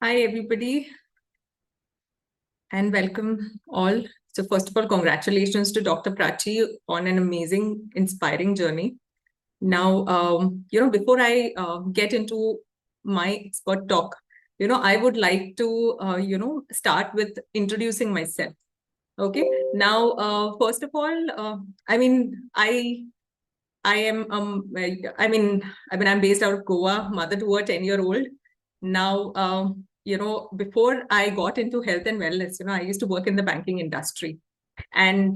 Hi, everybody, and welcome all. So, first of all, congratulations to Dr. Prachi on an amazing, inspiring journey. Now, before I get into my expert talk, I would like to, start with introducing myself. Okay. Now, first of all, I am I'm based out of Goa, mother to a 10-year-old. Now, before I got into health and wellness, I used to work in the banking industry. And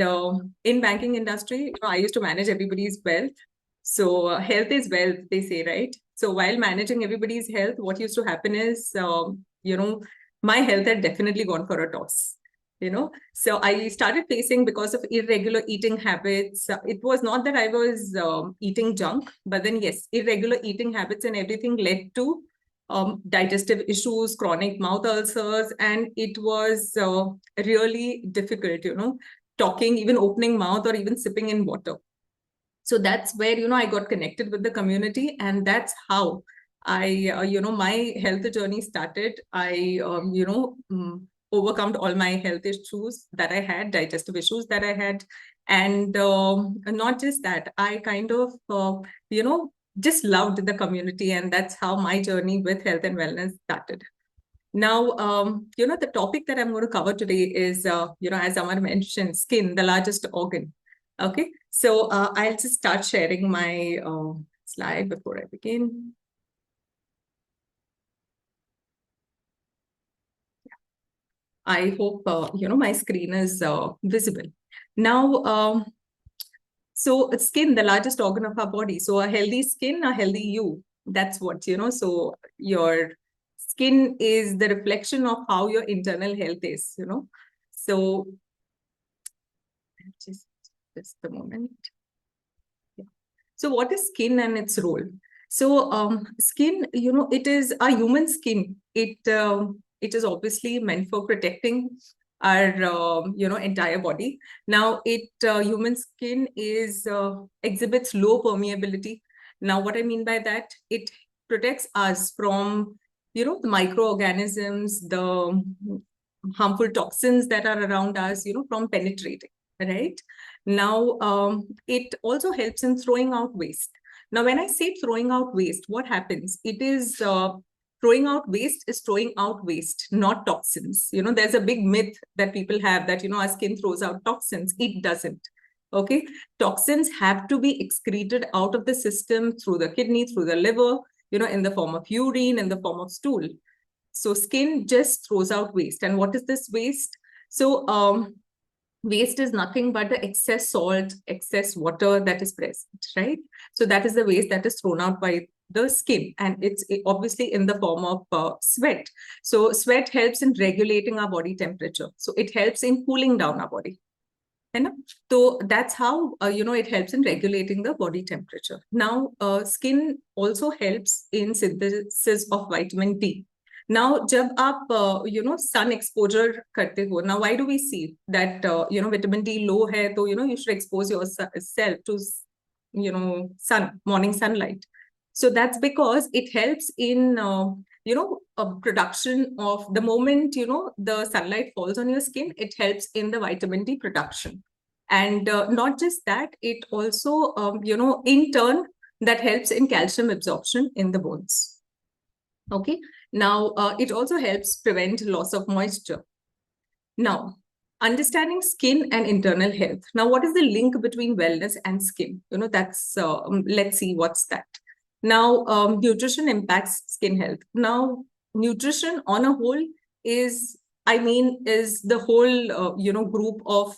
in banking industry, I used to manage everybody's wealth. So health is wealth, they say, right? So while managing everybody's health, what used to happen is, my health had definitely gone for a toss. So I started facing because of irregular eating habits. It was not that I was eating junk, but then yes, irregular eating habits and everything led to digestive issues, chronic mouth ulcers, and it was really difficult, talking, even opening mouth or even sipping in water. So that's where, I got connected with the community, and that's how my health journey started. I, overcome all my health issues that I had, digestive issues that I had. And not just that, I kind of, just loved the community. And that's how my journey with health and wellness started. Now, the topic that I'm going to cover today is, as Amar mentioned, skin, the largest organ. Okay, so I'll just start sharing my slide before I begin. I hope, my screen is visible. Now, so skin, the largest organ of our body. So a healthy skin, a healthy you. That's what, so your skin is the reflection of how your internal health is, So just the moment. Yeah. So what is skin and its role? So skin, it is a human skin. It is obviously meant for protecting our entire body. Now human skin is exhibits low permeability. Now what I mean by that, it protects us from the microorganisms, the harmful toxins that are around us, from penetrating, right? Now, it also helps in throwing out waste. Now, when I say throwing out waste, what happens? It is throwing out waste is throwing out waste, not toxins. There's a big myth that people have that, our skin throws out toxins. It doesn't. Okay. Toxins have to be excreted out of the system through the kidney, through the liver, in the form of urine, in the form of stool. So skin just throws out waste. And what is this waste? So waste is nothing but the excess salt, excess water that is present, right? So that is the waste that is thrown out by the skin, and it's obviously in the form of sweat. So sweat helps in regulating our body temperature. So it helps in cooling down our body. So that's how it helps in regulating the body temperature. Now skin also helps in synthesis of vitamin D. Now जब आप sun exposure करते हो, now why do we see that vitamin D low है, तो you should expose yourself to sun, morning sunlight. So that's because it helps in production of, the moment the sunlight falls on your skin, it helps in the vitamin D production. And not just that, it also in turn that helps in calcium absorption in the bones. Okay. Now it also helps prevent loss of moisture. Now, understanding skin and internal health. Now, what is the link between wellness and skin? That's let's see what's that. Now, nutrition impacts skin health. Now, nutrition on a whole is the whole group of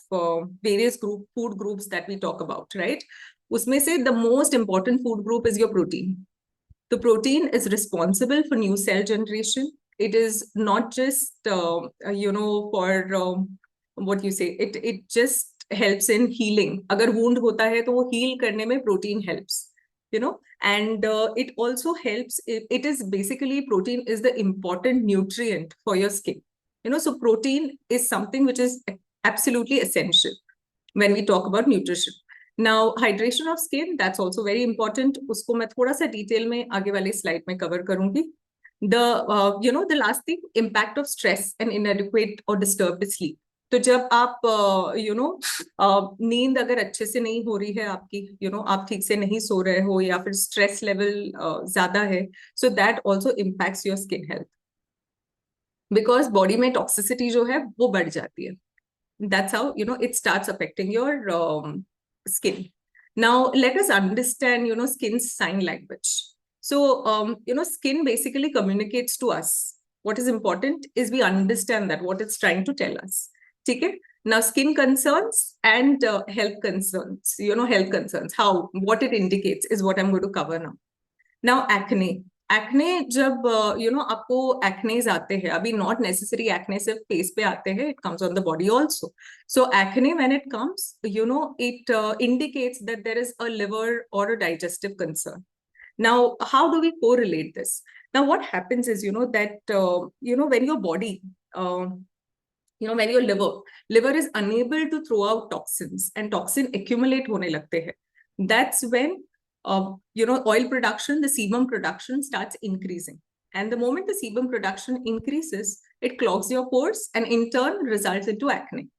various food groups that we talk about, right? Usme se the most important food group is your protein. The protein is responsible for new cell generation. It is not just for what you say. It just helps in healing. Agar wound hota hai, to wo heal karne mein protein helps. And it also helps. It is basically, protein is the important nutrient for your skin. So protein is something which is absolutely essential when we talk about nutrition. Now, hydration of skin, that's also very important. उसको मैं थोड़ा सा detail में आगे वाले slide में cover करूंगी. The last thing, impact of stress and inadequate or disturbed sleep. तो जब आप नींद अगर अच्छे से नहीं हो रही है आपकी, आप ठीक से नहीं सो रहे हो, या फिर स्ट्रेस लेवल ज्यादा है, so that also impacts your skin health, because body में टॉक्सिसिटी जो है वो बढ़ जाती है. That's how it starts affecting your skin. Now let us understand skin's sign language. So skin basically communicates to us. What is important is we understand that what it's trying to tell us. Okay. Now skin concerns and health concerns, health concerns, how, what it indicates is what I'm going to cover now. Now acne जब आपको एक्नेज आते हैं, अभी not necessary acne सिर्फ face पे आते हैं, it comes on the body also. So acne when it comes, it indicates that there is a liver or a digestive concern. Now how do we correlate this? Now what happens is that when your body when your liver is unable to throw out toxins and toxin accumulate hone lagte hain, that's when oil production, the sebum production starts increasing. And the moment the sebum production increases, it clogs your pores and in turn results into acne.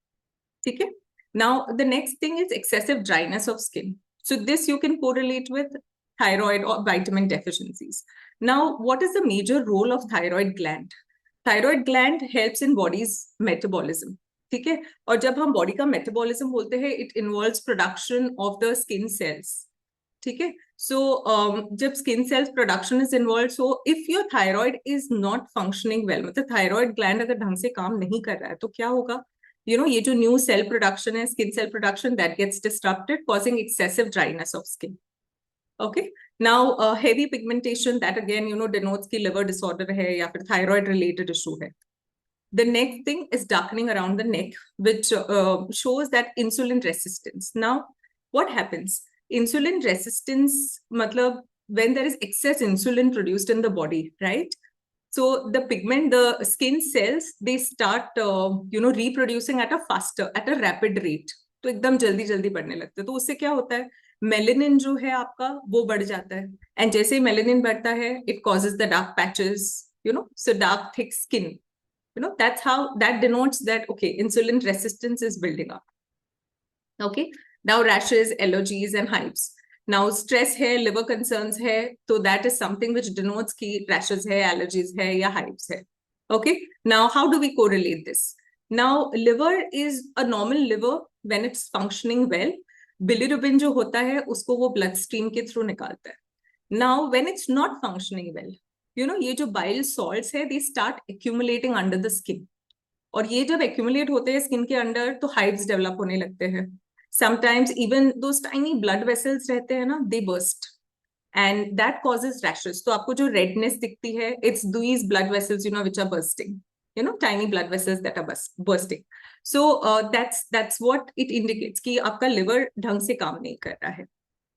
Okay? Now, the next thing is excessive dryness of skin. So this you can correlate with thyroid or vitamin deficiencies. Now, what is the major role of thyroid gland? Thyroid gland helps in body's metabolism. ठीक है? और जब हम body का metabolism बोलते हैं, it involves production of the skin cells. ठीक है? सो जब skin cells production is involve, so if your thyroid is not functioning well, मतलब थायराइड ग्लैंड अगर ढंग से काम नहीं कर रहा है, तो क्या होगा? ये जो न्यू सेल प्रोडक्शन है, skin cell production, that gets disturbed, causing excessive dryness of skin. Okay. Now, heavy pigmentation, that again, denotes ki liver disorder hai ya fir thyroid related issue hai. The next thing is darkening around the neck, which shows that insulin resistance. Now, what happens? Insulin resistance, matlab, when there is excess insulin produced in the body, right? So the skin cells, they start, reproducing at a rapid rate. तो एकदम जल्दी जल्दी बढ़ने लगते हैं. तो उससे क्या होता है? मेलेनिन जो है आपका वो बढ़ जाता है, एंड जैसे ही मेलेनिन बढ़ता है, it causes the dark patches, so dark thick skin. That's how that denotes that, okay, insulin resistance is building up. Okay. Now rashes, allergies and hives. Now stress hai, liver concerns hai, so that is something which denotes ki rashes hai, allergies hai ya hives hai. Okay. Now how do we correlate this? Now liver is a normal liver when it's functioning well. Bilirubin जो होता है उसको वो blood stream के through निकालता है. Now when it's not functioning well, ये जो बाइल सॉल्ट्स है, they start accumulating under the skin. और ये जब एक्यूमुलेट होते हैं स्किन के अंडर, तो हाइव्स डेवलप होने लगते हैं. Sometimes even those tiny blood vessels रहते हैं ना, they burst and that causes rashes. तो आपको जो रेडनेस दिखती है, it's these blood vessels which are bursting, tiny blood vessels that are bursting. So that's what it indicates कि आपका liver ढंग से काम नहीं कर रहा है.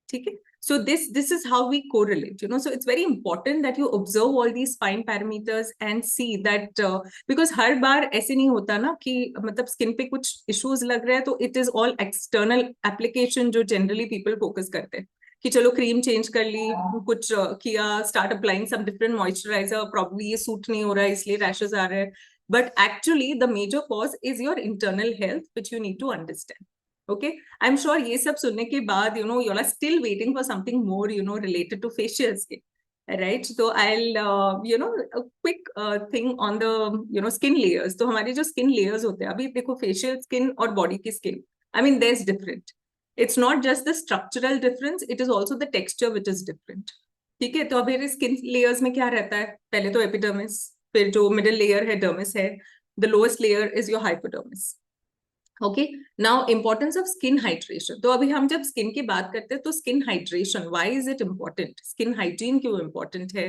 ठीक है? So this is how we correlate. So it's very important that you observe all these fine parameters and see that because हर बार ऐसे नहीं होता ना कि मतलब स्किन पे कुछ issues लग रहे हैं, तो it is all external application जो generally people focus करते हैं कि चलो क्रीम चेंज कर ली, कुछ किया, start applying some different moisturiser, probably ये सूट नहीं हो रहा है इसलिए रैशेस आ रहे हैं. But actually the major cause is your internal health which you need to understand. Okay, I'm sure ये सब सुनने के बाद you are still waiting for something more related to facial skin, right? So I'll a quick thing on the skin layers. तो हमारे जो skin layers होते हैं, अभी देखो facial skin और body की skin, I mean there's different. It's not just the structural difference, it is also the texture which is different. ठीक है? तो अभी स्किन लेयर्स में क्या रहता है? पहले तो एपिडर्मिस, फिर जो मिडिल लेयर है डर्मिस है, the lowest layer is your hypodermis. Okay. Now importance of skin hydration. तो अभी हम जब स्किन की बात करते हैं, तो skin hydration, why is it important? Skin hygiene क्यों इम्पोर्टेंट है?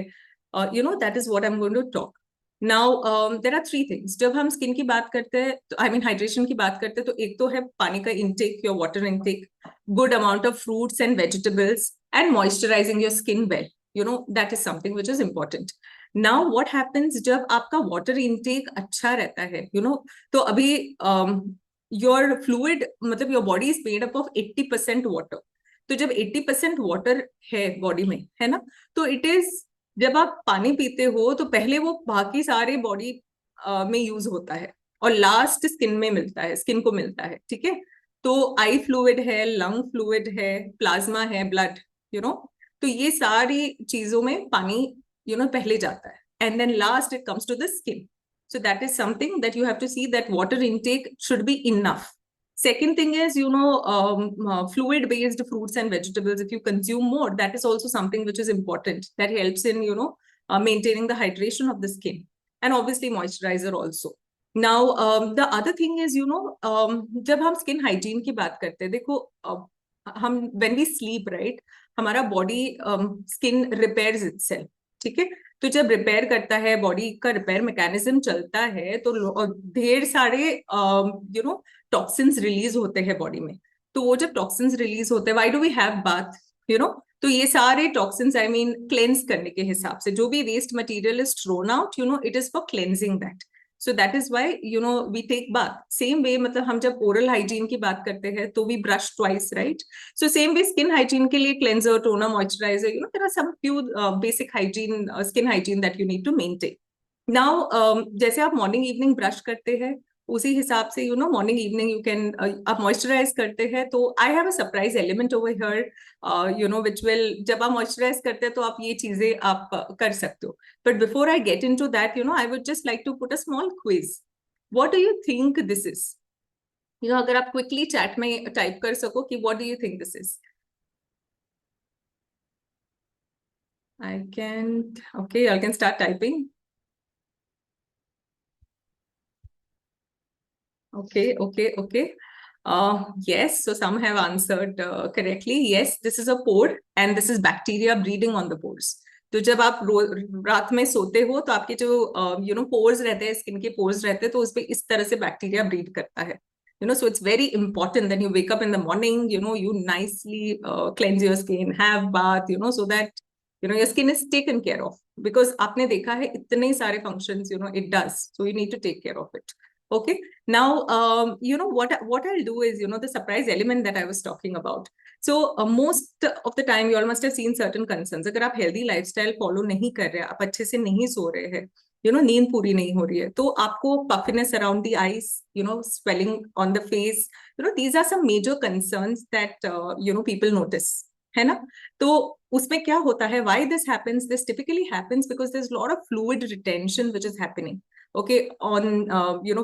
That is what I am going to talk. Now there are 3 things. जब हम स्किन की बात करते हैं, तो आई मीन हाइड्रेशन की बात करते हैं, तो एक तो है पानी का intake, your water intake, good amount of fruits and vegetables, and moisturising your skin well. That is something which is important. Now what happens जब आपका वाटर इंटेक अच्छा रहता है, तो अभी योर फ्लूइड, मतलब your body is made up of 80% water. तो जब 80% वाटर है बॉडी में, है ना, तो इट इज जब आप पानी पीते हो तो पहले वो बाकी सारे बॉडी में यूज होता है और लास्ट स्किन में मिलता है, स्किन को मिलता है, ठीक है। तो आई फ्लूइड है, लंग फ्लूइड है, प्लाज्मा है, ब्लड, यू नो, तो ये सारी चीजों में पानी पहले जाता है, and then last it comes to the skin. So that is something that you have to see, that water intake should be enough. Second thing is, fluid based fruits and vegetables, if you consume more, that is also something which is important, that helps in maintaining the hydration of the skin, and obviously moisturizer also. Now the other thing is, जब हम skin hygiene की बात करते हैं, देखो हम when we sleep, right, हमारा body skin repairs itself, ठीक है। तो जब रिपेयर करता है, बॉडी का रिपेयर मैकेनिज्म चलता है, तो ढेर सारे टॉक्सिन्स रिलीज होते हैं बॉडी में। तो वो जब टॉक्सिन्स रिलीज होते हैं, why do we have bath, तो ये सारे टॉक्सिन्स, आई मीन क्लेंस करने के हिसाब से, जो भी waste material is thrown out, it is for cleansing that. So that is why we take bath. Same way, मतलब हम जब ओरल हाइजीन की बात करते हैं तो we brush twice, right. So same way, skin hygiene के लिए cleanser, toner, moisturizer, there are some few basic hygiene, skin hygiene that you need to maintain. Now, जैसे आप मॉर्निंग इवनिंग ब्रश करते हैं, उसी हिसाब से मॉर्निंग इवनिंग यू कैन, आप मॉइस्चराइज करते हैं, तो I have a surprise element over here, which will, जब आप मॉइस्चराइज करते हैं तो आप ये चीजें आप कर सकते हो. But before I get into that, I would just like to put a small quiz. What do you think this is? अगर आप क्विकली चैट में टाइप कर सको कि what do you think this is. I can, okay, I can start typing. Okay. Yes, so some have answered correctly. Yes, this is a pore and this is bacteria breeding on the pores. तो जब आप रात में सोते हो तो आपके जो पोर्स रहते हैं, स्किन के पोर्स रहते हैं, तो उस पे इस तरह से बैक्टीरिया ब्रीड करता है. So it's very important that you wake up in the morning, you nicely cleanse your skin, have bath, so that your skin is taken care of, because आपने देखा है इतने सारे functions it does, so you need to take care of it. Okay. Now what I'll do is, the surprise element that I was talking about. So most of the time you all must have seen certain concerns. अगर आप healthy lifestyle follow नहीं कर रहे, आप अच्छे से नहीं सो रहे हैं, नींद पूरी नहीं हो रही है, तो आपको puffiness around the eyes, swelling on the face, these are some major concerns that people notice, है ना. तो उसमें क्या होता है, why this happens? This typically happens because there's a lot of fluid retention which is happening, okay, on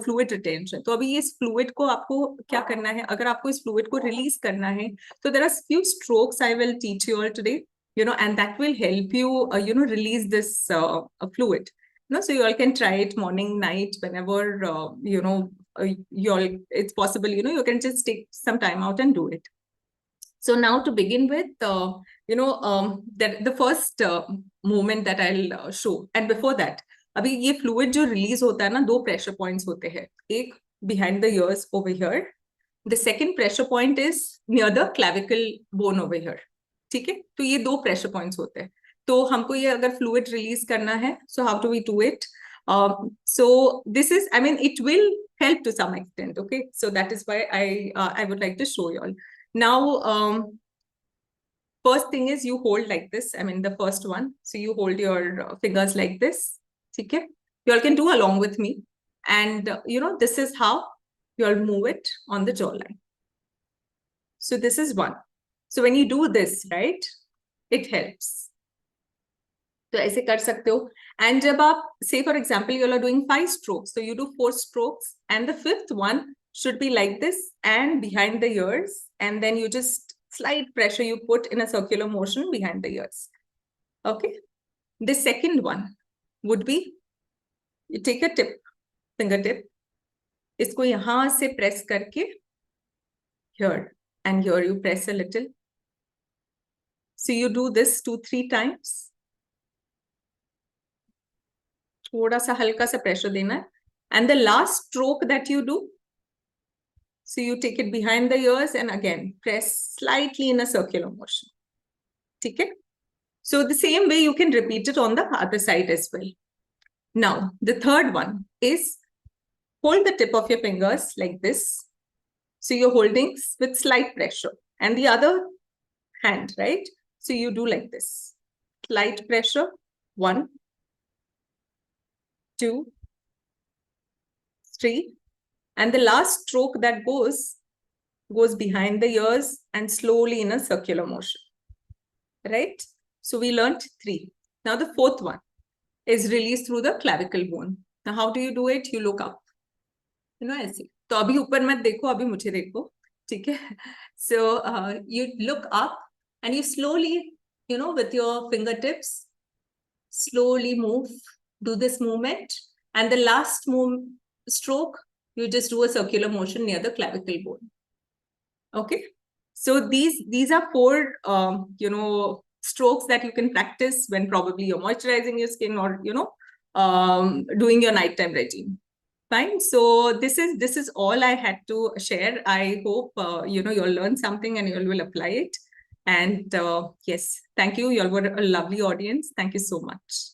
fluid retention. तो अभी इस fluid को आपको क्या करना है, अगर आपको इस fluid को release करना है, तो there are few strokes I will teach you all today, and that will help you release this fluid. So you all can try it morning, night, whenever you all, it's possible, you can just take some time out and do it. So now to begin with, the first movement that I'll show, and before that, अभी ये fluid जो release होता है ना, दो pressure points होते हैं, एक behind the ears over here, the second pressure point is near the clavicle bone over here, ठीक है. तो ये दो pressure points होते हैं. तो हमको ये अगर fluid release करना है, so how do we do it? So this is, I mean, it will help to some extent, okay. So that is why I would like to show you all. Now, first thing is you hold like this. I mean, the first one. So you hold your fingers like this. Okay? You all can do along with me. And, this is how you all move it on the jawline. So this is one. So when you do this, right, it helps. तो ऐसे कर सकते हो. And जब आप, say for example, you all are doing 5 strokes. So you do 4 strokes. And the 5th one should be like this and behind the ears. And then you just slight pressure you put in a circular motion behind the ears. Okay. The second one would be, you take a tip, fingertip, इसको यहाँ से press करके here, and here you press a little. So you do this 2-3 times. थोड़ा सा हल्का सा pressure देना है. And the last stroke that you do, so you take it behind the ears and again press slightly in a circular motion. Okay? So the same way you can repeat it on the other side as well. Now, the third one is hold the tip of your fingers like this. So you're holding with slight pressure, and the other hand, right? So you do like this, slight pressure 1, 2, 3. And the last stroke that goes behind the ears and slowly in a circular motion. Right? So we learned 3. Now the fourth one is released through the clavicle bone. Now how do you do it? You look up. ऐसे. तो अभी ऊपर मत देखो, अभी मुझे देखो. ठीक है? So you look up and you slowly, with your fingertips, slowly move, do this movement. And the last stroke, you just do a circular motion near the clavicle bone. Okay? So these are 4, strokes that you can practice when probably you're moisturizing your skin or, doing your nighttime regime. Fine. So this is all I had to share. I hope, you'll learn something and you will apply it. And yes, thank you. You all were a lovely audience. Thank you so much.